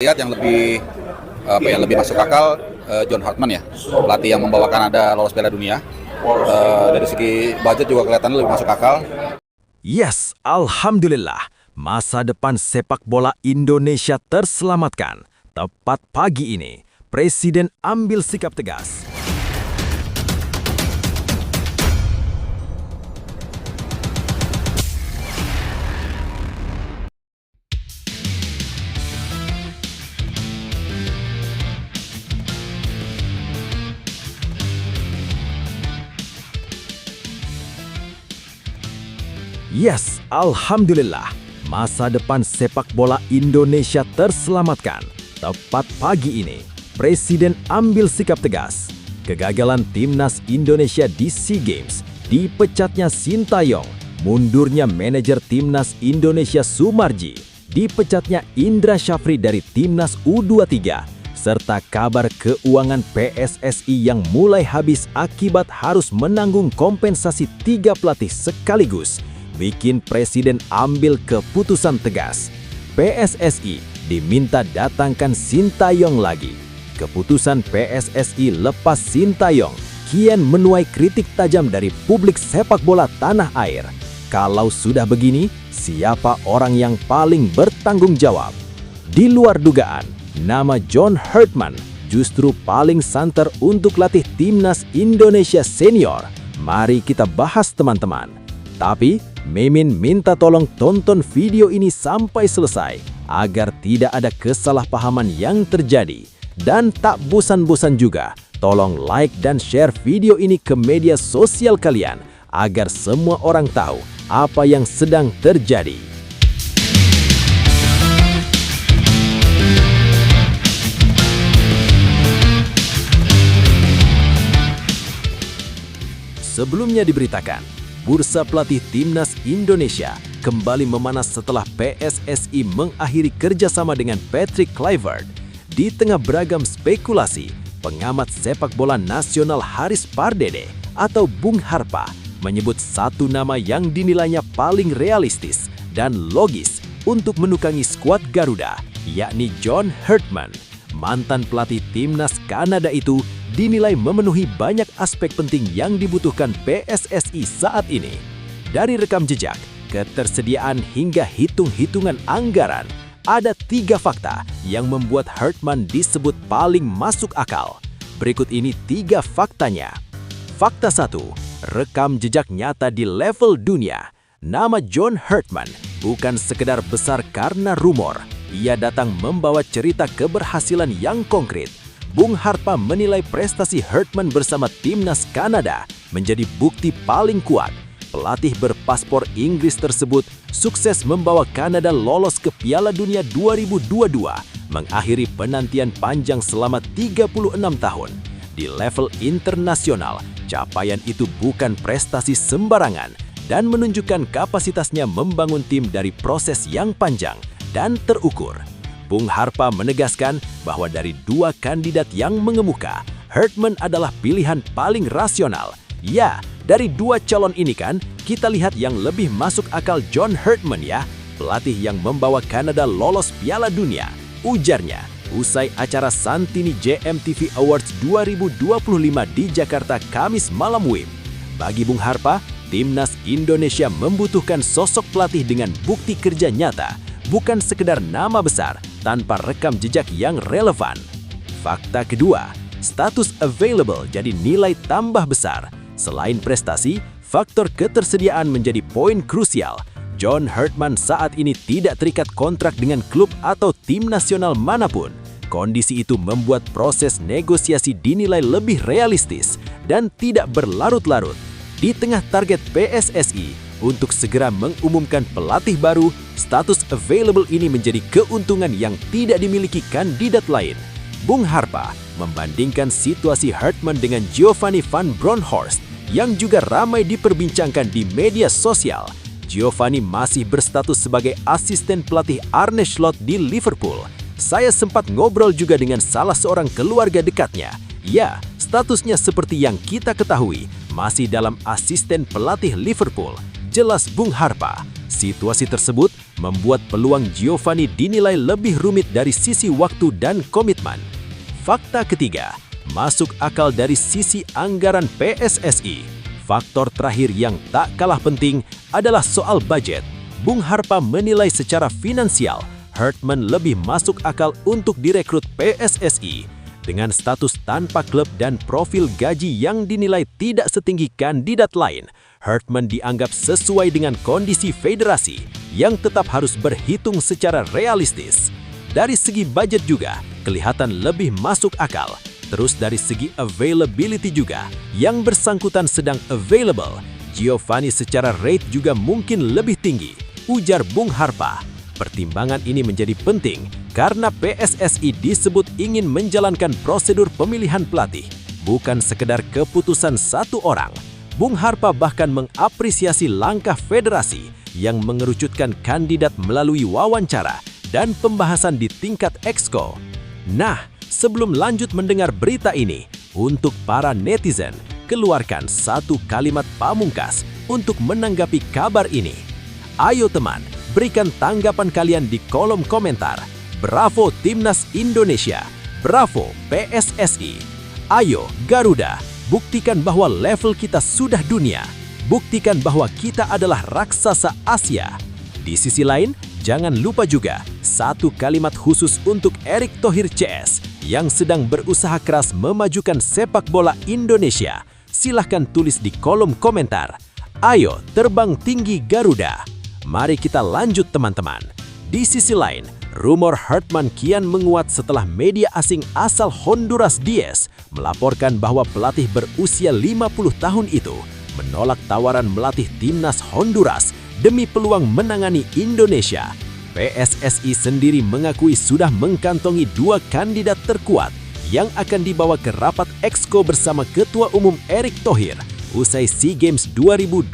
lihat yang lebih lebih masuk akal John Hartman ya, pelatih yang membawa Kanada lolos Piala Dunia. Dari segi budget juga kelihatannya lebih masuk akal. Yes, alhamdulillah. Masa depan sepak bola Indonesia terselamatkan. Tepat pagi ini, Presiden ambil sikap tegas. Yes, alhamdulillah. Masa depan sepak bola Indonesia terselamatkan. Tepat pagi ini, Presiden ambil sikap tegas. Kegagalan timnas Indonesia di SEA Games, dipecatnya Sintayong, mundurnya manajer timnas Indonesia Sumarji, dipecatnya Indra Syafri dari timnas U23, serta kabar keuangan PSSI yang mulai habis akibat harus menanggung kompensasi 3 pelatih sekaligus, bikin Presiden ambil keputusan tegas. PSSI diminta datangkan Sintayong lagi. Keputusan PSSI lepas Sintayong kian menuai kritik tajam dari publik sepak bola tanah air. Kalau sudah begini, siapa orang yang paling bertanggung jawab? Di luar dugaan, nama John Hartman justru paling santer untuk latih timnas Indonesia senior. Mari kita bahas teman-teman. Tapi, Mimin minta tolong tonton video ini sampai selesai agar tidak ada kesalahpahaman yang terjadi. Dan tak bosan-bosan juga, tolong like dan share video ini ke media sosial kalian agar semua orang tahu apa yang sedang terjadi. Sebelumnya diberitakan, bursa pelatih timnas Indonesia kembali memanas setelah PSSI mengakhiri kerjasama dengan Patrick Kluivert. Di tengah beragam spekulasi, pengamat sepak bola nasional Haris Pardede atau Bung Harpa menyebut satu nama yang dinilainya paling realistis dan logis untuk menukangi skuad Garuda, yakni John Hartman. Mantan pelatih timnas Kanada itu dinilai memenuhi banyak aspek penting yang dibutuhkan PSSI saat ini. Dari rekam jejak, ketersediaan hingga hitung-hitungan anggaran, ada 3 fakta yang membuat Hartman disebut paling masuk akal. Berikut ini 3 faktanya. Fakta 1, rekam jejak nyata di level dunia. Nama John Hartman bukan sekedar besar karena rumor. Ia datang membawa cerita keberhasilan yang konkret. Bung Harpa menilai prestasi Hartman bersama timnas Kanada menjadi bukti paling kuat. Pelatih berpaspor Inggris tersebut sukses membawa Kanada lolos ke Piala Dunia 2022, mengakhiri penantian panjang selama 36 tahun. Di level internasional, capaian itu bukan prestasi sembarangan dan menunjukkan kapasitasnya membangun tim dari proses yang panjang dan terukur. Bung Harpa menegaskan bahwa dari 2 kandidat yang mengemuka, Hartman adalah pilihan paling rasional. Ya, dari 2 calon ini kan, kita lihat yang lebih masuk akal John Hartman ya, pelatih yang membawa Kanada lolos Piala Dunia, ujarnya usai acara Santini JMTV Awards 2025 di Jakarta Kamis malam WIB. Bagi Bung Harpa, timnas Indonesia membutuhkan sosok pelatih dengan bukti kerja nyata, bukan sekedar nama besar tanpa rekam jejak yang relevan. Fakta kedua, status available jadi nilai tambah besar. Selain prestasi, faktor ketersediaan menjadi poin krusial. John Hartman saat ini tidak terikat kontrak dengan klub atau tim nasional manapun. Kondisi itu membuat proses negosiasi dinilai lebih realistis dan tidak berlarut-larut. Di tengah target PSSI untuk segera mengumumkan pelatih baru, status available ini menjadi keuntungan yang tidak dimiliki kandidat lain. Bung Harpa membandingkan situasi Hartman dengan Giovanni van Bronckhorst yang juga ramai diperbincangkan di media sosial. Giovanni masih berstatus sebagai asisten pelatih Arne Slot di Liverpool. Saya sempat ngobrol juga dengan salah seorang keluarga dekatnya. Ya, statusnya seperti yang kita ketahui, masih dalam asisten pelatih Liverpool. Jelas Bung Harpa, situasi tersebut membuat peluang Giovanni dinilai lebih rumit dari sisi waktu dan komitmen. Fakta ketiga, masuk akal dari sisi anggaran PSSI. Faktor terakhir yang tak kalah penting adalah soal budget. Bung Harpa menilai secara finansial, Hartman lebih masuk akal untuk direkrut PSSI. Dengan status tanpa klub dan profil gaji yang dinilai tidak setinggi kandidat lain, Hartman dianggap sesuai dengan kondisi federasi yang tetap harus berhitung secara realistis. Dari segi budget juga, kelihatan lebih masuk akal. Terus dari segi availability juga, yang bersangkutan sedang available, Giovanni secara rate juga mungkin lebih tinggi, ujar Bung Harpa. Pertimbangan ini menjadi penting karena PSSI disebut ingin menjalankan prosedur pemilihan pelatih, bukan sekedar keputusan satu orang. Bung Harpa bahkan mengapresiasi langkah federasi yang mengerucutkan kandidat melalui wawancara dan pembahasan di tingkat Exco. Nah, sebelum lanjut mendengar berita ini, untuk para netizen, keluarkan satu kalimat pamungkas untuk menanggapi kabar ini. Ayo teman, berikan tanggapan kalian di kolom komentar. Bravo Timnas Indonesia, bravo PSSI. Ayo Garuda, buktikan bahwa level kita sudah dunia. Buktikan bahwa kita adalah raksasa Asia. Di sisi lain, jangan lupa juga satu kalimat khusus untuk Erick Thohir CS yang sedang berusaha keras memajukan sepak bola Indonesia. Silahkan tulis di kolom komentar. Ayo terbang tinggi Garuda. Mari kita lanjut teman-teman. Di sisi lain, rumor Hartman kian menguat setelah media asing asal Honduras Diez melaporkan bahwa pelatih berusia 50 tahun itu menolak tawaran melatih timnas Honduras demi peluang menangani Indonesia. PSSI sendiri mengakui sudah mengantongi 2 kandidat terkuat yang akan dibawa ke rapat Exco bersama Ketua Umum Erick Thohir usai SEA Games 2025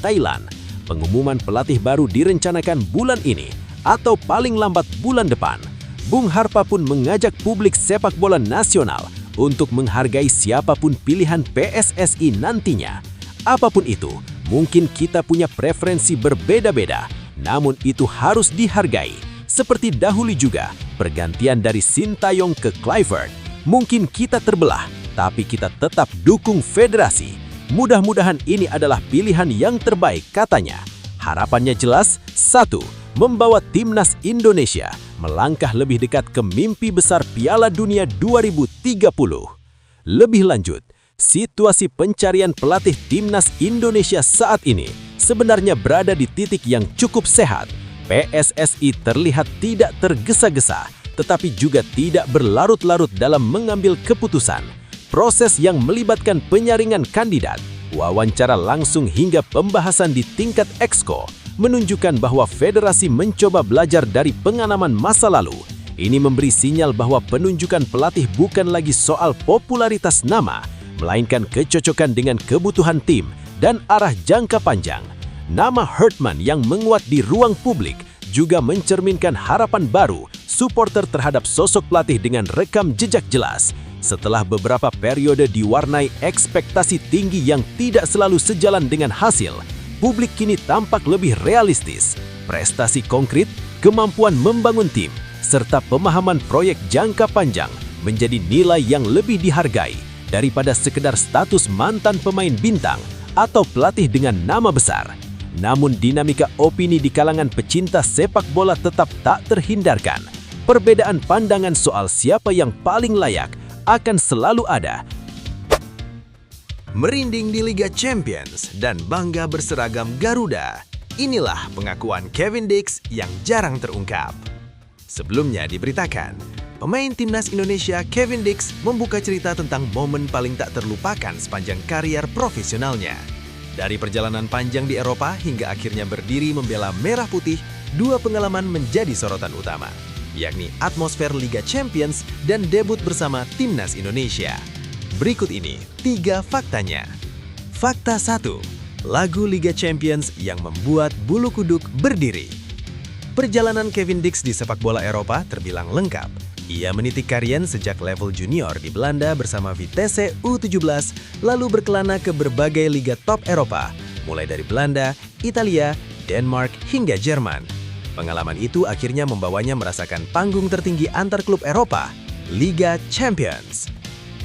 Thailand. Pengumuman pelatih baru direncanakan bulan ini atau paling lambat bulan depan. Bung Harpa pun mengajak publik sepak bola nasional untuk menghargai siapapun pilihan PSSI nantinya. Apapun itu, mungkin kita punya preferensi berbeda-beda, namun itu harus dihargai. Seperti dahulu juga, pergantian dari Sintayong ke Kluivert. Mungkin kita terbelah, tapi kita tetap dukung federasi. Mudah-mudahan ini adalah pilihan yang terbaik katanya. Harapannya jelas, 1. Membawa timnas Indonesia melangkah lebih dekat ke mimpi besar Piala Dunia 2030. Lebih lanjut, situasi pencarian pelatih timnas Indonesia saat ini sebenarnya berada di titik yang cukup sehat. PSSI terlihat tidak tergesa-gesa, tetapi juga tidak berlarut-larut dalam mengambil keputusan. Proses yang melibatkan penyaringan kandidat, wawancara langsung hingga pembahasan di tingkat Exco menunjukkan bahwa federasi mencoba belajar dari pengalaman masa lalu. Ini memberi sinyal bahwa penunjukan pelatih bukan lagi soal popularitas nama, melainkan kecocokan dengan kebutuhan tim dan arah jangka panjang. Nama Hartman yang menguat di ruang publik juga mencerminkan harapan baru supporter terhadap sosok pelatih dengan rekam jejak jelas. Setelah beberapa periode diwarnai ekspektasi tinggi yang tidak selalu sejalan dengan hasil, publik kini tampak lebih realistis. Prestasi konkret, kemampuan membangun tim, serta pemahaman proyek jangka panjang menjadi nilai yang lebih dihargai daripada sekedar status mantan pemain bintang atau pelatih dengan nama besar. Namun dinamika opini di kalangan pecinta sepak bola tetap tak terhindarkan. Perbedaan pandangan soal siapa yang paling layak akan selalu ada. Merinding di Liga Champions dan bangga berseragam Garuda. Inilah pengakuan Kevin Dix yang jarang terungkap. Sebelumnya diberitakan, pemain timnas Indonesia Kevin Dix membuka cerita tentang momen paling tak terlupakan sepanjang karier profesionalnya. Dari perjalanan panjang di Eropa hingga akhirnya berdiri membela Merah Putih, 2 pengalaman menjadi sorotan utama, yakni atmosfer Liga Champions dan debut bersama timnas Indonesia. Berikut ini 3 faktanya. Fakta 1. Lagu Liga Champions yang membuat bulu kuduk berdiri. Perjalanan Kevin Dix di sepak bola Eropa terbilang lengkap. Ia meniti karir sejak level junior di Belanda bersama Vitesse U17, lalu berkelana ke berbagai liga top Eropa, mulai dari Belanda, Italia, Denmark, hingga Jerman. Pengalaman itu akhirnya membawanya merasakan panggung tertinggi antar klub Eropa, Liga Champions.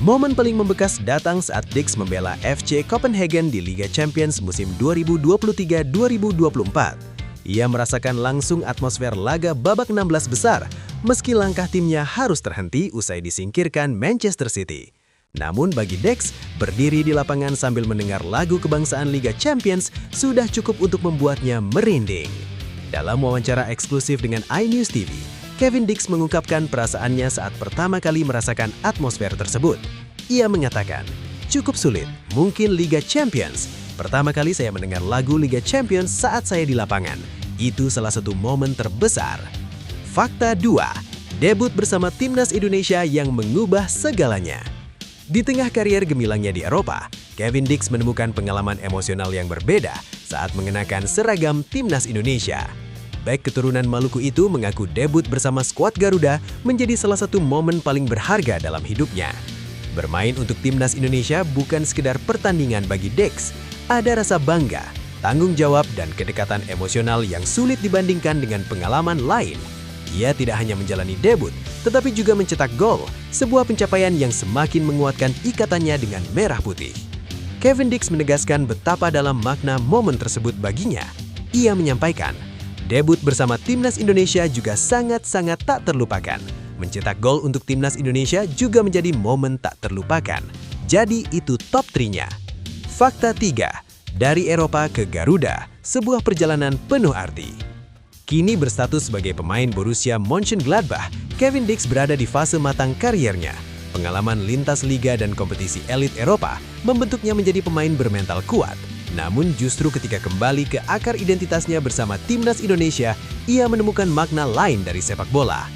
Momen paling membekas datang saat Dix membela FC Copenhagen di Liga Champions musim 2023-2024. Ia merasakan langsung atmosfer laga babak 16 besar, meski langkah timnya harus terhenti usai disingkirkan Manchester City. Namun bagi Dex, berdiri di lapangan sambil mendengar lagu kebangsaan Liga Champions sudah cukup untuk membuatnya merinding. Dalam wawancara eksklusif dengan iNews TV, Kevin Dix mengungkapkan perasaannya saat pertama kali merasakan atmosfer tersebut. Ia mengatakan, "Cukup sulit, mungkin Liga Champions. Pertama kali saya mendengar lagu Liga Champions saat saya di lapangan. Itu salah satu momen terbesar." Fakta 2, debut bersama Timnas Indonesia yang mengubah segalanya. Di tengah karier gemilangnya di Eropa, Kevin Dix menemukan pengalaman emosional yang berbeda saat mengenakan seragam Timnas Indonesia. Bek keturunan Maluku itu mengaku debut bersama skuad Garuda menjadi salah satu momen paling berharga dalam hidupnya. Bermain untuk Timnas Indonesia bukan sekedar pertandingan bagi Dix, ada rasa bangga, tanggung jawab, dan kedekatan emosional yang sulit dibandingkan dengan pengalaman lain. Ia tidak hanya menjalani debut, tetapi juga mencetak gol, sebuah pencapaian yang semakin menguatkan ikatannya dengan merah putih. Kevin Dix menegaskan betapa dalam makna momen tersebut baginya. Ia menyampaikan, debut bersama Timnas Indonesia juga sangat-sangat tak terlupakan. Mencetak gol untuk Timnas Indonesia juga menjadi momen tak terlupakan. Jadi itu top 3-nya. Fakta 3, dari Eropa ke Garuda, sebuah perjalanan penuh arti. Kini berstatus sebagai pemain Borussia Mönchengladbach, Kevin Dix berada di fase matang kariernya. Pengalaman lintas liga dan kompetisi elit Eropa membentuknya menjadi pemain bermental kuat. Namun justru ketika kembali ke akar identitasnya bersama Timnas Indonesia, ia menemukan makna lain dari sepak bola.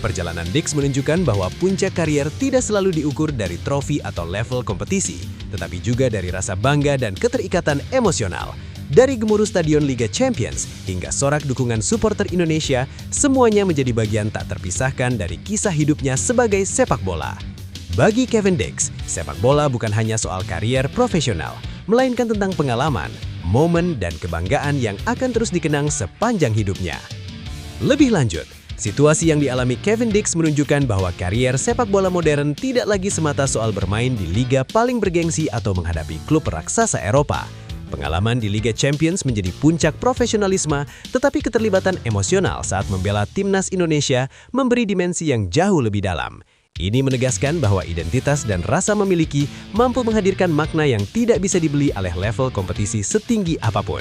Perjalanan Dix menunjukkan bahwa puncak karier tidak selalu diukur dari trofi atau level kompetisi, tetapi juga dari rasa bangga dan keterikatan emosional. Dari gemuruh stadion Liga Champions hingga sorak dukungan supporter Indonesia, semuanya menjadi bagian tak terpisahkan dari kisah hidupnya sebagai sepak bola. Bagi Kevin Dix, sepak bola bukan hanya soal karier profesional, melainkan tentang pengalaman, momen, dan kebanggaan yang akan terus dikenang sepanjang hidupnya. Lebih lanjut, situasi yang dialami Kevin Dix menunjukkan bahwa karier sepak bola modern tidak lagi semata soal bermain di liga paling bergengsi atau menghadapi klub raksasa Eropa. Pengalaman di Liga Champions menjadi puncak profesionalisme, tetapi keterlibatan emosional saat membela Timnas Indonesia memberi dimensi yang jauh lebih dalam. Ini menegaskan bahwa identitas dan rasa memiliki mampu menghadirkan makna yang tidak bisa dibeli oleh level kompetisi setinggi apapun.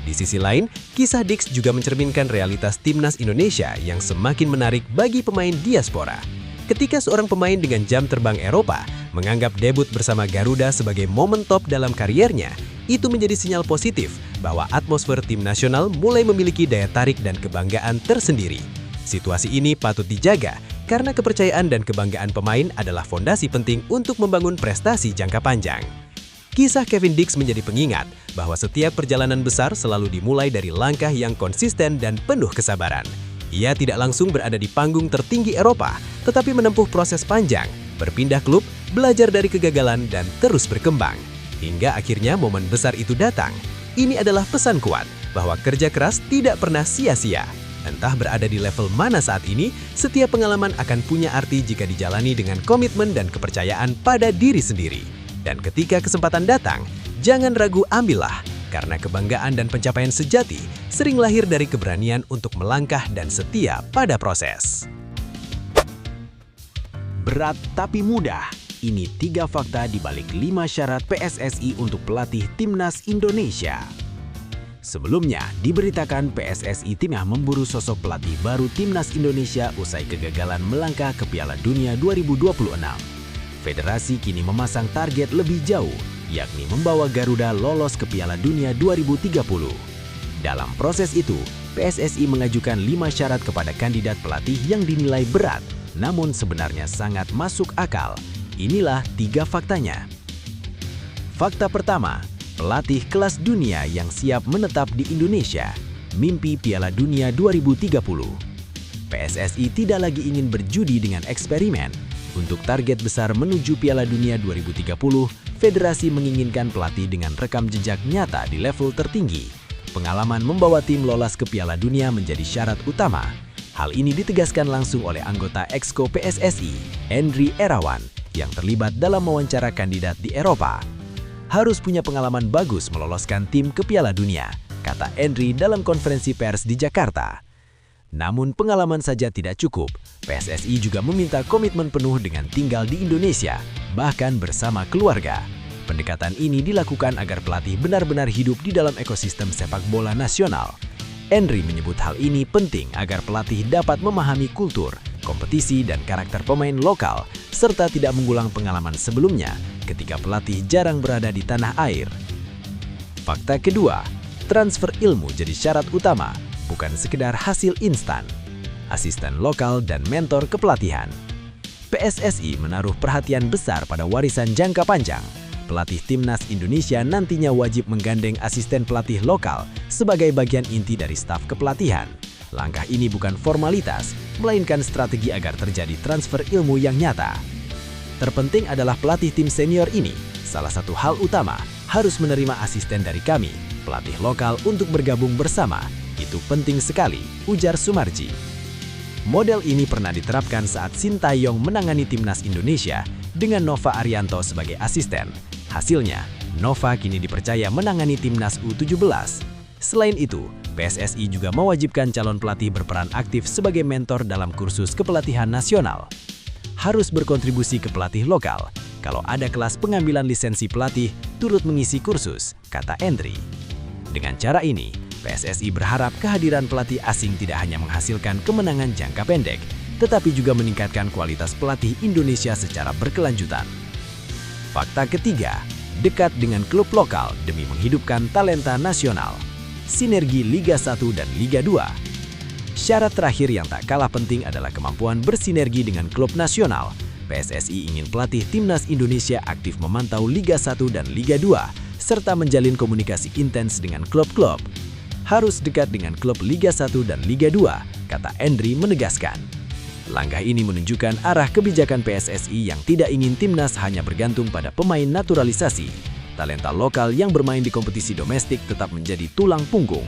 Di sisi lain, kisah Dix juga mencerminkan realitas Timnas Indonesia yang semakin menarik bagi pemain diaspora. Ketika seorang pemain dengan jam terbang Eropa menganggap debut bersama Garuda sebagai momen top dalam kariernya, itu menjadi sinyal positif bahwa atmosfer tim nasional mulai memiliki daya tarik dan kebanggaan tersendiri. Situasi ini patut dijaga karena kepercayaan dan kebanggaan pemain adalah fondasi penting untuk membangun prestasi jangka panjang. Kisah Kevin Dix menjadi pengingat bahwa setiap perjalanan besar selalu dimulai dari langkah yang konsisten dan penuh kesabaran. Ia tidak langsung berada di panggung tertinggi Eropa, tetapi menempuh proses panjang, berpindah klub, belajar dari kegagalan, dan terus berkembang. Hingga akhirnya momen besar itu datang. Ini adalah pesan kuat bahwa kerja keras tidak pernah sia-sia. Entah berada di level mana saat ini, setiap pengalaman akan punya arti jika dijalani dengan komitmen dan kepercayaan pada diri sendiri. Dan ketika kesempatan datang, jangan ragu ambillah, karena kebanggaan dan pencapaian sejati sering lahir dari keberanian untuk melangkah dan setia pada proses. Berat tapi mudah. Ini 3 fakta di balik 5 syarat PSSI untuk pelatih Timnas Indonesia. Sebelumnya, diberitakan PSSI tengah memburu sosok pelatih baru Timnas Indonesia usai kegagalan melangkah ke Piala Dunia 2026. Federasi kini memasang target lebih jauh, yakni membawa Garuda lolos ke Piala Dunia 2030. Dalam proses itu, PSSI mengajukan 5 syarat kepada kandidat pelatih yang dinilai berat, namun sebenarnya sangat masuk akal. Inilah 3 faktanya. Fakta pertama, pelatih kelas dunia yang siap menetap di Indonesia. Mimpi Piala Dunia 2030. PSSI tidak lagi ingin berjudi dengan eksperimen. Untuk target besar menuju Piala Dunia 2030, Federasi menginginkan pelatih dengan rekam jejak nyata di level tertinggi. pengalaman membawa tim lolos ke Piala Dunia menjadi syarat utama. Hal ini ditegaskan langsung oleh anggota Exco PSSI, Endri Erawan, yang terlibat dalam mewawancara kandidat di Eropa. Harus punya pengalaman bagus meloloskan tim ke Piala Dunia, kata Endri dalam konferensi pers di Jakarta. Namun pengalaman saja tidak cukup, PSSI juga meminta komitmen penuh dengan tinggal di Indonesia, bahkan bersama keluarga. Pendekatan ini dilakukan agar pelatih benar-benar hidup di dalam ekosistem sepak bola nasional. Endri menyebut hal ini penting agar pelatih dapat memahami kultur, kompetisi, dan karakter pemain lokal, serta tidak mengulang pengalaman sebelumnya ketika pelatih jarang berada di tanah air. Fakta kedua, transfer ilmu jadi syarat utama, bukan sekedar hasil instan. Asisten lokal dan mentor kepelatihan. PSSI menaruh perhatian besar pada warisan jangka panjang. Pelatih timnas Indonesia nantinya wajib menggandeng asisten pelatih lokal sebagai bagian inti dari staf kepelatihan. Langkah ini bukan formalitas, melainkan strategi agar terjadi transfer ilmu yang nyata. Terpenting adalah pelatih tim senior ini, salah satu hal utama, harus menerima asisten dari kami, pelatih lokal untuk bergabung bersama. Itu penting sekali, ujar Sumarji. Model ini pernah diterapkan saat Sintayong menangani timnas Indonesia dengan Nova Arianto sebagai asisten. Hasilnya, Nova kini dipercaya menangani timnas U17. Selain itu, PSSI juga mewajibkan calon pelatih berperan aktif sebagai mentor dalam kursus kepelatihan nasional. Harus berkontribusi ke pelatih lokal. Kalau ada kelas pengambilan lisensi pelatih, turut mengisi kursus, kata Endri. Dengan cara ini, PSSI berharap kehadiran pelatih asing tidak hanya menghasilkan kemenangan jangka pendek, tetapi juga meningkatkan kualitas pelatih Indonesia secara berkelanjutan. Fakta ketiga, dekat dengan klub lokal demi menghidupkan talenta nasional. Sinergi Liga 1 dan Liga 2. Syarat terakhir yang tak kalah penting adalah kemampuan bersinergi dengan klub nasional. PSSI ingin pelatih timnas Indonesia aktif memantau Liga 1 dan Liga 2, serta menjalin komunikasi intens dengan klub-klub. Harus dekat dengan klub Liga 1 dan Liga 2, kata Endri menegaskan. Langkah ini menunjukkan arah kebijakan PSSI yang tidak ingin timnas hanya bergantung pada pemain naturalisasi. Talenta lokal yang bermain di kompetisi domestik tetap menjadi tulang punggung.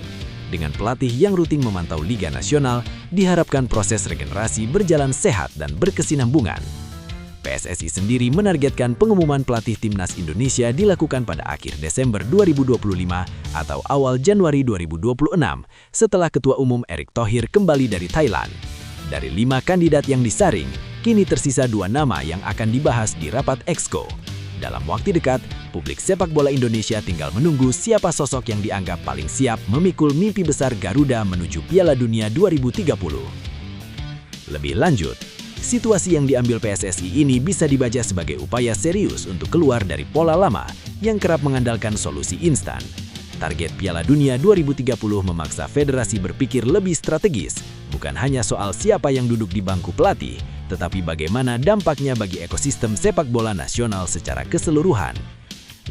Dengan pelatih yang rutin memantau Liga Nasional, diharapkan proses regenerasi berjalan sehat dan berkesinambungan. PSSI sendiri menargetkan pengumuman pelatih timnas Indonesia dilakukan pada akhir Desember 2025 atau awal Januari 2026 setelah Ketua Umum Erick Thohir kembali dari Thailand. Dari 5 kandidat yang disaring, kini tersisa 2 nama yang akan dibahas di rapat Exco. Dalam waktu dekat, publik sepak bola Indonesia tinggal menunggu siapa sosok yang dianggap paling siap memikul mimpi besar Garuda menuju Piala Dunia 2030. Lebih lanjut, situasi yang diambil PSSI ini bisa dibaca sebagai upaya serius untuk keluar dari pola lama yang kerap mengandalkan solusi instan. Target Piala Dunia 2030 memaksa federasi berpikir lebih strategis, bukan hanya soal siapa yang duduk di bangku pelatih, tetapi bagaimana dampaknya bagi ekosistem sepak bola nasional secara keseluruhan.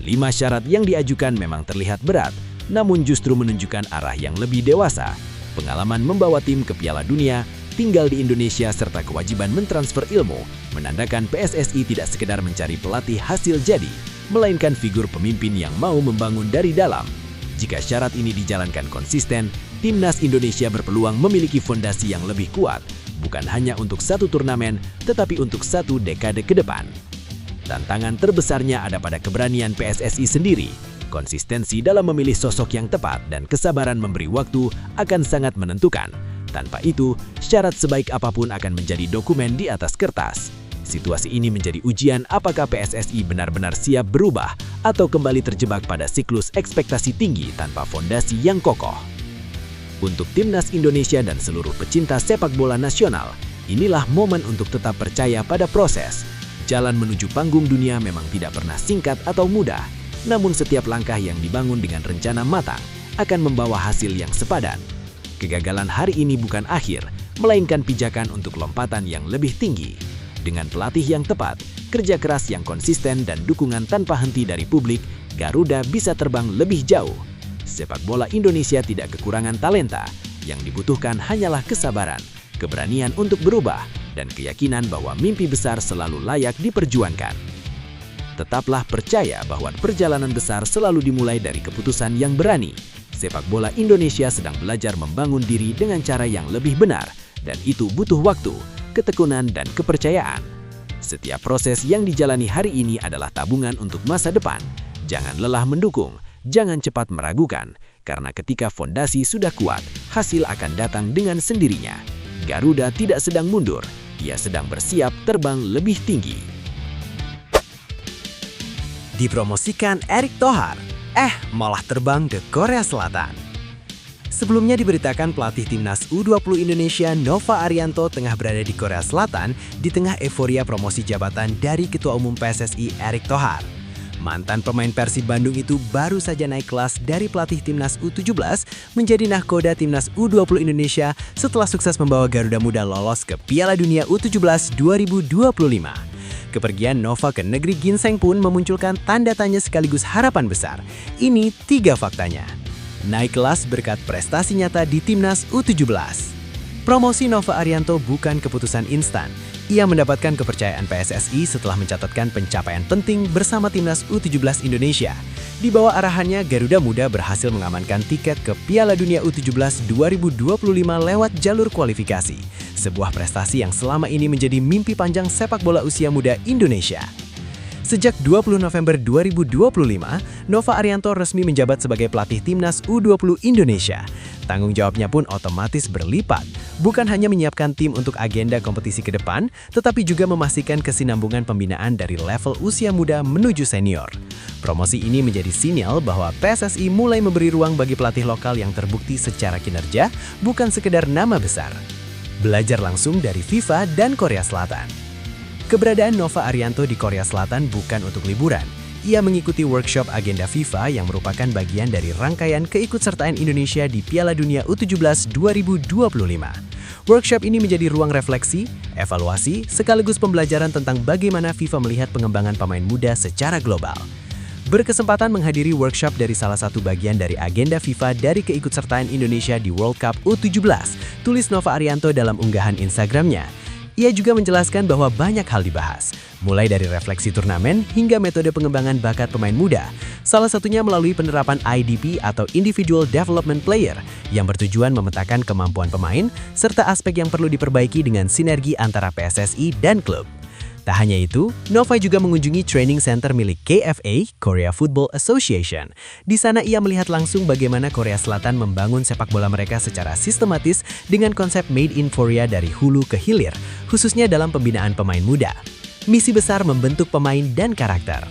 5 syarat yang diajukan memang terlihat berat, namun justru menunjukkan arah yang lebih dewasa. Pengalaman membawa tim ke Piala Dunia, tinggal di Indonesia, serta kewajiban mentransfer ilmu, menandakan PSSI tidak sekedar mencari pelatih hasil jadi, melainkan figur pemimpin yang mau membangun dari dalam. Jika syarat ini dijalankan konsisten, timnas Indonesia berpeluang memiliki fondasi yang lebih kuat, bukan hanya untuk satu turnamen, tetapi untuk 1 dekade ke depan. Tantangan terbesarnya ada pada keberanian PSSI sendiri. Konsistensi dalam memilih sosok yang tepat dan kesabaran memberi waktu akan sangat menentukan. Tanpa itu, syarat sebaik apapun akan menjadi dokumen di atas kertas. Situasi ini menjadi ujian apakah PSSI benar-benar siap berubah atau kembali terjebak pada siklus ekspektasi tinggi tanpa fondasi yang kokoh. Untuk timnas Indonesia dan seluruh pecinta sepak bola nasional, inilah momen untuk tetap percaya pada proses. Jalan menuju panggung dunia memang tidak pernah singkat atau mudah, namun setiap langkah yang dibangun dengan rencana matang akan membawa hasil yang sepadan. Kegagalan hari ini bukan akhir, melainkan pijakan untuk lompatan yang lebih tinggi. Dengan pelatih yang tepat, kerja keras yang konsisten, dan dukungan tanpa henti dari publik, Garuda bisa terbang lebih jauh. Sepak bola Indonesia tidak kekurangan talenta, yang dibutuhkan hanyalah kesabaran, keberanian untuk berubah, dan keyakinan bahwa mimpi besar selalu layak diperjuangkan. Tetaplah percaya bahwa perjalanan besar selalu dimulai dari keputusan yang berani. Sepak bola Indonesia sedang belajar membangun diri dengan cara yang lebih benar, dan itu butuh waktu, ketekunan, dan kepercayaan. Setiap proses yang dijalani hari ini adalah tabungan untuk masa depan. Jangan lelah mendukung, jangan cepat meragukan, karena ketika fondasi sudah kuat, hasil akan datang dengan sendirinya. Garuda tidak sedang mundur, ia sedang bersiap terbang lebih tinggi. Dipromosikan Erick Thohir, malah terbang ke Korea Selatan. Sebelumnya diberitakan pelatih timnas U20 Indonesia Nova Arianto tengah berada di Korea Selatan di tengah euforia promosi jabatan dari Ketua Umum PSSI Erick Thohir. Mantan pemain Persib Bandung itu baru saja naik kelas dari pelatih timnas U17 menjadi nahkoda timnas U20 Indonesia setelah sukses membawa Garuda Muda lolos ke Piala Dunia U17 2025. Kepergian Nova ke negeri ginseng pun memunculkan tanda tanya sekaligus harapan besar. Ini 3 faktanya. Naik kelas berkat prestasi nyata di timnas U17. Promosi Nova Arianto bukan keputusan instan. Ia mendapatkan kepercayaan PSSI setelah mencatatkan pencapaian penting bersama timnas U17 Indonesia. Di bawah arahannya, Garuda Muda berhasil mengamankan tiket ke Piala Dunia U17 2025 lewat jalur kualifikasi. Sebuah prestasi yang selama ini menjadi mimpi panjang sepak bola usia muda Indonesia. Sejak 20 November 2025, Nova Arianto resmi menjabat sebagai pelatih timnas U20 Indonesia. Tanggung jawabnya pun otomatis berlipat. Bukan hanya menyiapkan tim untuk agenda kompetisi ke depan, tetapi juga memastikan kesinambungan pembinaan dari level usia muda menuju senior. Promosi ini menjadi sinyal bahwa PSSI mulai memberi ruang bagi pelatih lokal yang terbukti secara kinerja, bukan sekedar nama besar. Belajar langsung dari FIFA dan Korea Selatan. Keberadaan Nova Arianto di Korea Selatan bukan untuk liburan. Ia mengikuti workshop agenda FIFA yang merupakan bagian dari rangkaian keikutsertaan Indonesia di Piala Dunia U17 2025. Workshop ini menjadi ruang refleksi, evaluasi, sekaligus pembelajaran tentang bagaimana FIFA melihat pengembangan pemain muda secara global. Berkesempatan menghadiri workshop dari salah satu bagian dari agenda FIFA dari keikutsertaan Indonesia di World Cup U17, tulis Nova Arianto dalam unggahan Instagramnya. Ia juga menjelaskan bahwa banyak hal dibahas, mulai dari refleksi turnamen hingga metode pengembangan bakat pemain muda, salah satunya melalui penerapan IDP atau Individual Development Player, yang bertujuan memetakan kemampuan pemain, serta aspek yang perlu diperbaiki dengan sinergi antara PSSI dan klub. Tak hanya itu, Nova juga mengunjungi training center milik KFA, Korea Football Association. Di sana ia melihat langsung bagaimana Korea Selatan membangun sepak bola mereka secara sistematis dengan konsep Made in Korea dari hulu ke hilir, khususnya dalam pembinaan pemain muda. Misi besar membentuk pemain dan karakter.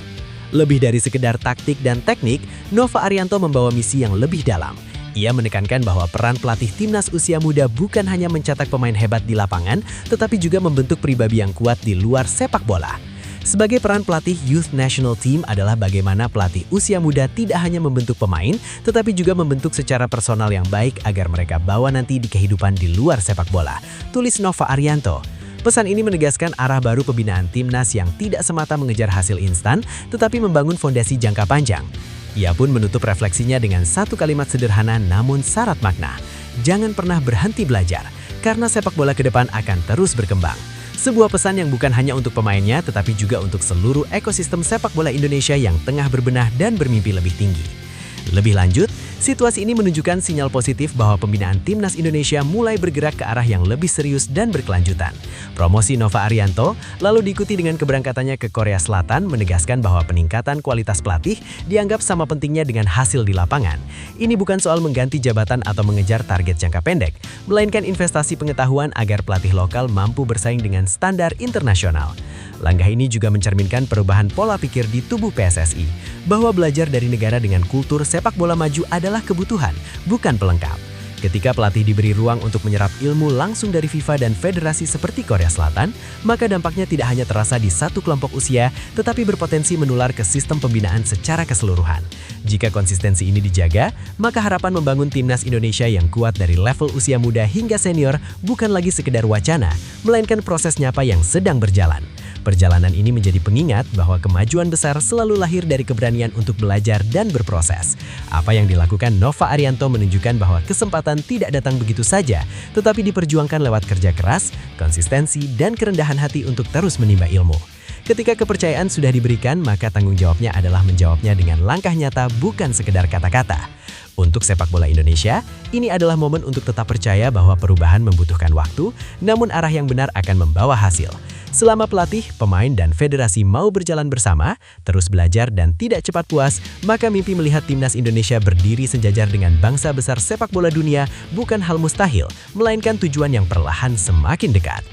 Lebih dari sekedar taktik dan teknik, Nova Arianto membawa misi yang lebih dalam. Ia menekankan bahwa peran pelatih timnas usia muda bukan hanya mencetak pemain hebat di lapangan, tetapi juga membentuk pribadi yang kuat di luar sepak bola. Sebagai peran pelatih Youth National Team adalah bagaimana pelatih usia muda tidak hanya membentuk pemain, tetapi juga membentuk secara personal yang baik agar mereka bawa nanti di kehidupan di luar sepak bola, tulis Nova Arianto. Pesan ini menegaskan arah baru pembinaan timnas yang tidak semata mengejar hasil instan, tetapi membangun fondasi jangka panjang. Ia pun menutup refleksinya dengan satu kalimat sederhana namun syarat makna. Jangan pernah berhenti belajar, karena sepak bola ke depan akan terus berkembang. Sebuah pesan yang bukan hanya untuk pemainnya, tetapi juga untuk seluruh ekosistem sepak bola Indonesia yang tengah berbenah dan bermimpi lebih tinggi. Lebih lanjut, situasi ini menunjukkan sinyal positif bahwa pembinaan timnas Indonesia mulai bergerak ke arah yang lebih serius dan berkelanjutan. Promosi Nova Arianto lalu diikuti dengan keberangkatannya ke Korea Selatan menegaskan bahwa peningkatan kualitas pelatih dianggap sama pentingnya dengan hasil di lapangan. Ini bukan soal mengganti jabatan atau mengejar target jangka pendek, melainkan investasi pengetahuan agar pelatih lokal mampu bersaing dengan standar internasional. Langkah ini juga mencerminkan perubahan pola pikir di tubuh PSSI, bahwa belajar dari negara dengan kultur sepak bola maju adalah kebutuhan, bukan pelengkap. Ketika pelatih diberi ruang untuk menyerap ilmu langsung dari FIFA dan federasi seperti Korea Selatan, maka dampaknya tidak hanya terasa di satu kelompok usia, tetapi berpotensi menular ke sistem pembinaan secara keseluruhan. Jika konsistensi ini dijaga, maka harapan membangun timnas Indonesia yang kuat dari level usia muda hingga senior bukan lagi sekedar wacana, melainkan proses nyata yang sedang berjalan. Perjalanan ini menjadi pengingat bahwa kemajuan besar selalu lahir dari keberanian untuk belajar dan berproses. Apa yang dilakukan Nova Arianto menunjukkan bahwa kesempatan tidak datang begitu saja, tetapi diperjuangkan lewat kerja keras, konsistensi, dan kerendahan hati untuk terus menimba ilmu. Ketika kepercayaan sudah diberikan, maka tanggung jawabnya adalah menjawabnya dengan langkah nyata bukan sekedar kata-kata. Untuk sepak bola Indonesia, ini adalah momen untuk tetap percaya bahwa perubahan membutuhkan waktu, namun arah yang benar akan membawa hasil. Selama pelatih, pemain, dan federasi mau berjalan bersama, terus belajar dan tidak cepat puas, maka mimpi melihat timnas Indonesia berdiri sejajar dengan bangsa besar sepak bola dunia bukan hal mustahil, melainkan tujuan yang perlahan semakin dekat.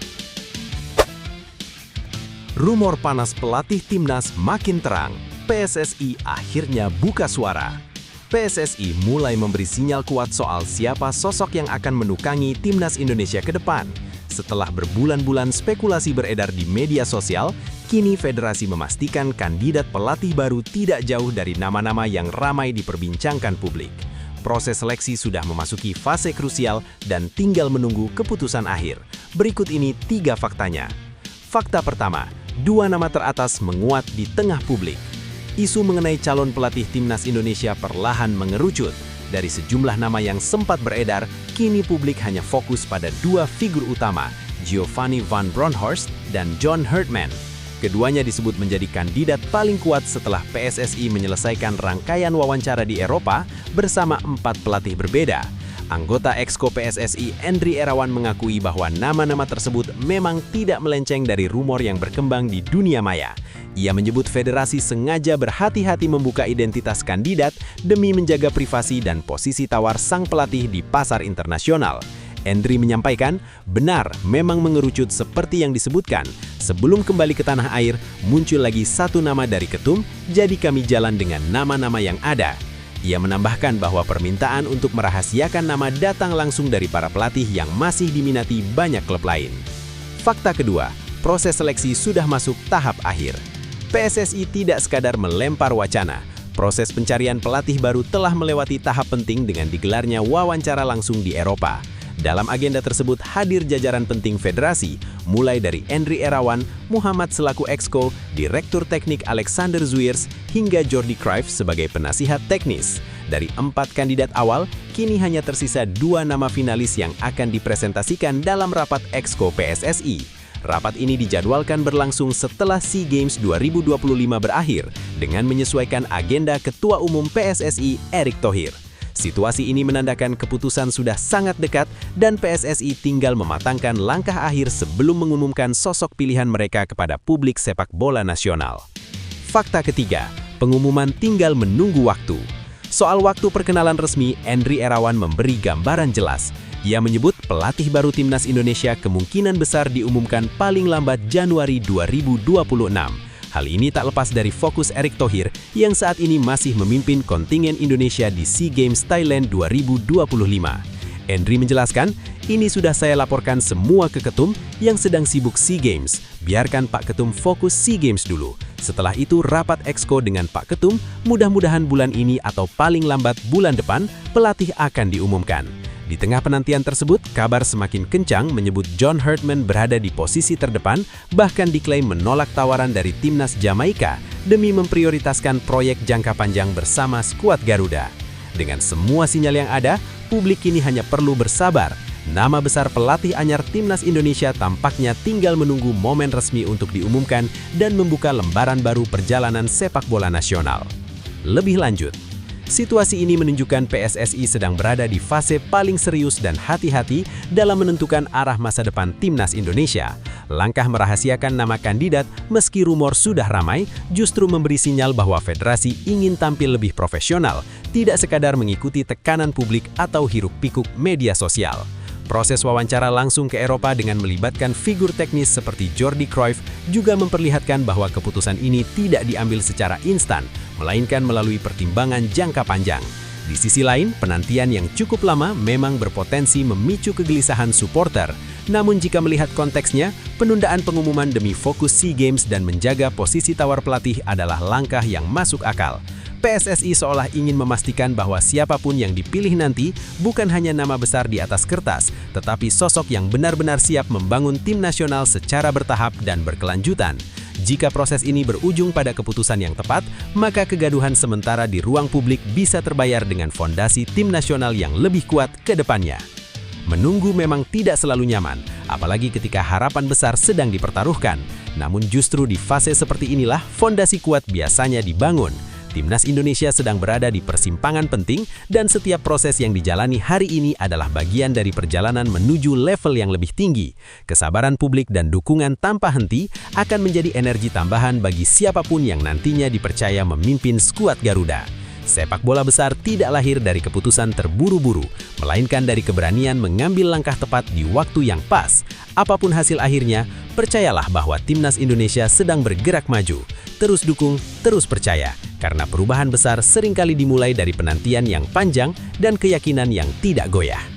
Rumor panas pelatih timnas makin terang. PSSI akhirnya buka suara. PSSI mulai memberi sinyal kuat soal siapa sosok yang akan menukangi timnas Indonesia ke depan. Setelah berbulan-bulan spekulasi beredar di media sosial, kini federasi memastikan kandidat pelatih baru tidak jauh dari nama-nama yang ramai diperbincangkan publik. Proses seleksi sudah memasuki fase krusial dan tinggal menunggu keputusan akhir. Berikut ini 3 faktanya. Fakta pertama, 2 nama teratas menguat di tengah publik. Isu mengenai calon pelatih timnas Indonesia perlahan mengerucut. Dari sejumlah nama yang sempat beredar, kini publik hanya fokus pada 2 figur utama, Giovanni Van Bronckhorst dan John Herdman. Keduanya disebut menjadi kandidat paling kuat setelah PSSI menyelesaikan rangkaian wawancara di Eropa bersama 4 pelatih berbeda. Anggota Exco PSSI Endri Irawan mengakui bahwa nama-nama tersebut memang tidak melenceng dari rumor yang berkembang di dunia maya. Ia menyebut federasi sengaja berhati-hati membuka identitas kandidat demi menjaga privasi dan posisi tawar sang pelatih di pasar internasional. Endri menyampaikan, benar memang mengerucut seperti yang disebutkan. Sebelum kembali ke tanah air, muncul lagi 1 nama dari ketum, jadi kami jalan dengan nama-nama yang ada. Ia menambahkan bahwa permintaan untuk merahasiakan nama datang langsung dari para pelatih yang masih diminati banyak klub lain. Fakta kedua, proses seleksi sudah masuk tahap akhir. PSSI tidak sekadar melempar wacana. Proses pencarian pelatih baru telah melewati tahap penting dengan digelarnya wawancara langsung di Eropa. Dalam agenda tersebut hadir jajaran penting federasi, mulai dari Endri Irawan, Muhammad selaku Exco, Direktur Teknik Alexander Zuirs, hingga Jordi Cruyff sebagai penasihat teknis. Dari 4 kandidat awal, kini hanya tersisa 2 nama finalis yang akan dipresentasikan dalam rapat Exco PSSI. Rapat ini dijadwalkan berlangsung setelah SEA Games 2025 berakhir dengan menyesuaikan agenda Ketua Umum PSSI Erick Thohir. Situasi ini menandakan keputusan sudah sangat dekat dan PSSI tinggal mematangkan langkah akhir sebelum mengumumkan sosok pilihan mereka kepada publik sepak bola nasional. Fakta ketiga, pengumuman tinggal menunggu waktu. Soal waktu perkenalan resmi, Endri Irawan memberi gambaran jelas. Ia menyebut pelatih baru timnas Indonesia kemungkinan besar diumumkan paling lambat Januari 2026. Hal ini tak lepas dari fokus Erick Thohir yang saat ini masih memimpin kontingen Indonesia di SEA Games Thailand 2025. Endri menjelaskan, ini sudah saya laporkan semua ke Ketum yang sedang sibuk SEA Games. Biarkan Pak Ketum fokus SEA Games dulu. Setelah itu rapat Exco dengan Pak Ketum, mudah-mudahan bulan ini atau paling lambat bulan depan, pelatih akan diumumkan. Di tengah penantian tersebut, kabar semakin kencang menyebut John Herdman berada di posisi terdepan, bahkan diklaim menolak tawaran dari timnas Jamaika demi memprioritaskan proyek jangka panjang bersama skuad Garuda. Dengan semua sinyal yang ada, publik kini hanya perlu bersabar. Nama besar pelatih anyar timnas Indonesia tampaknya tinggal menunggu momen resmi untuk diumumkan dan membuka lembaran baru perjalanan sepak bola nasional. Lebih lanjut, situasi ini menunjukkan PSSI sedang berada di fase paling serius dan hati-hati dalam menentukan arah masa depan timnas Indonesia. Langkah merahasiakan nama kandidat meski rumor sudah ramai, justru memberi sinyal bahwa federasi ingin tampil lebih profesional, tidak sekadar mengikuti tekanan publik atau hiruk-pikuk media sosial. Proses wawancara langsung ke Eropa dengan melibatkan figur teknis seperti Jordi Cruyff juga memperlihatkan bahwa keputusan ini tidak diambil secara instan, melainkan melalui pertimbangan jangka panjang. Di sisi lain, penantian yang cukup lama memang berpotensi memicu kegelisahan supporter. Namun jika melihat konteksnya, penundaan pengumuman demi fokus SEA Games dan menjaga posisi tawar pelatih adalah langkah yang masuk akal. PSSI seolah ingin memastikan bahwa siapapun yang dipilih nanti bukan hanya nama besar di atas kertas, tetapi sosok yang benar-benar siap membangun tim nasional secara bertahap dan berkelanjutan. Jika proses ini berujung pada keputusan yang tepat, maka kegaduhan sementara di ruang publik bisa terbayar dengan fondasi tim nasional yang lebih kuat ke depannya. Menunggu memang tidak selalu nyaman, apalagi ketika harapan besar sedang dipertaruhkan. Namun justru di fase seperti inilah fondasi kuat biasanya dibangun. Timnas Indonesia sedang berada di persimpangan penting dan setiap proses yang dijalani hari ini adalah bagian dari perjalanan menuju level yang lebih tinggi. Kesabaran publik dan dukungan tanpa henti akan menjadi energi tambahan bagi siapapun yang nantinya dipercaya memimpin skuad Garuda. Sepak bola besar tidak lahir dari keputusan terburu-buru, melainkan dari keberanian mengambil langkah tepat di waktu yang pas. Apapun hasil akhirnya, percayalah bahwa Timnas Indonesia sedang bergerak maju. Terus dukung, terus percaya, karena perubahan besar seringkali dimulai dari penantian yang panjang dan keyakinan yang tidak goyah.